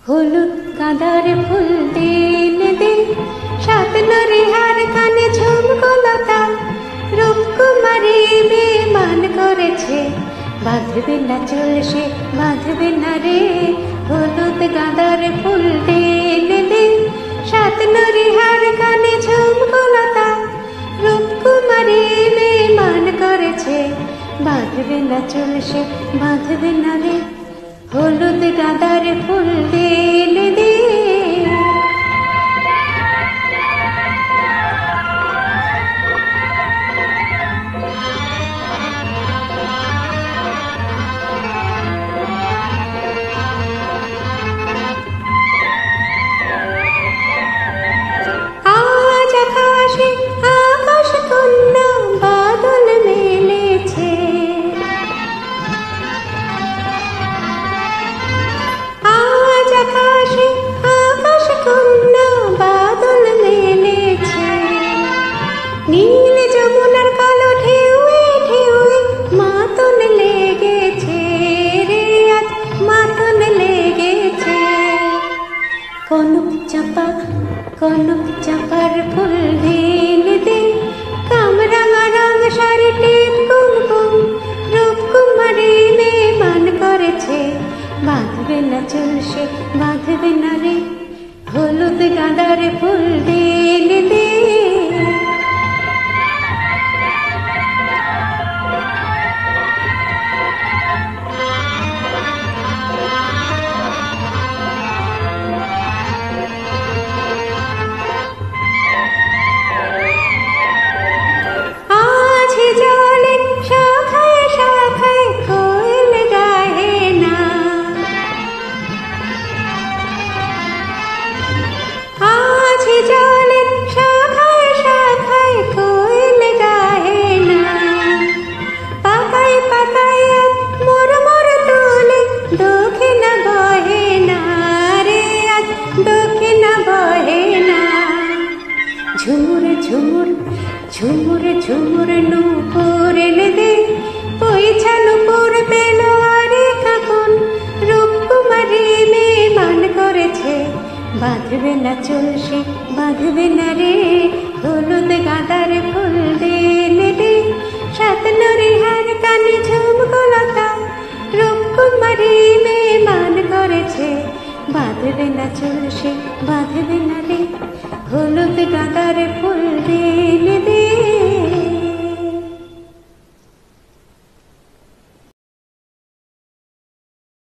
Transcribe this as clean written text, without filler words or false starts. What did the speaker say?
হলুদ গাঁদার ফুল দিন দিন সাত নরিহার কানে ঝুমকোলতা রূপকুমারী মেয়ে মান করেছে বাঁধবে না চুল সে বাঁধবে না রে। হলুদ গাঁদার ফুল দিন দিন সাত নরিহার কানে ঝুমকোলতা রূপকুমারী মেয়ে মান করেছে বাঁধবে না চুল সে বাঁধবে না রে। হলুদ গাঁদার ফুল দিন দিন আজ আকাশে আকাশ কন্যা বাদল মেলেছে আকাশে আকাশ কন্যা বাদল মেলেছে নীল যমুনার কালো ঢেউয়ে ঢেউয়ে মাতন লেগেছে রে আজ মাতন লেগেছে। কনক চাপার ফুল দিন দিন কামরাঙা রঙ শাড়িতে কুমকুম রূপকুমারী মেয়ে মান করেছে বাঁধবে না চুল সে বাঁধবে না রে। হলুদ গাঁদার ফুল দিন দিন আজ জলে শাখায় শাখায় কোয়েল গাহে না আজ জলে শাখায় শাখায় কোয়েল গাহে না পাতায় পাতায় মোর মোর তোলে দক্ষিণ বহে না রে আজ দক্ষিণ বহে না। ঝুমুর ঝুমুর ঝুমুর ঝুমুর নূপুর এনে দে পয়সা নূপুর পেল আরে কাকুন রূপকুমারী মেয়ে মান করেছে বাঁধবে না চুল সে বাঁধবে না রে। হলুদ গাঁদার ফুল দিন দিন সাত নরিহার কানে ঝুমকোলতা রূপকুমারী মেয়ে মান করেছে বাঁধবে না চুল সে বাঁধবে না রে। হলুদ গাঁদার ফুল দিন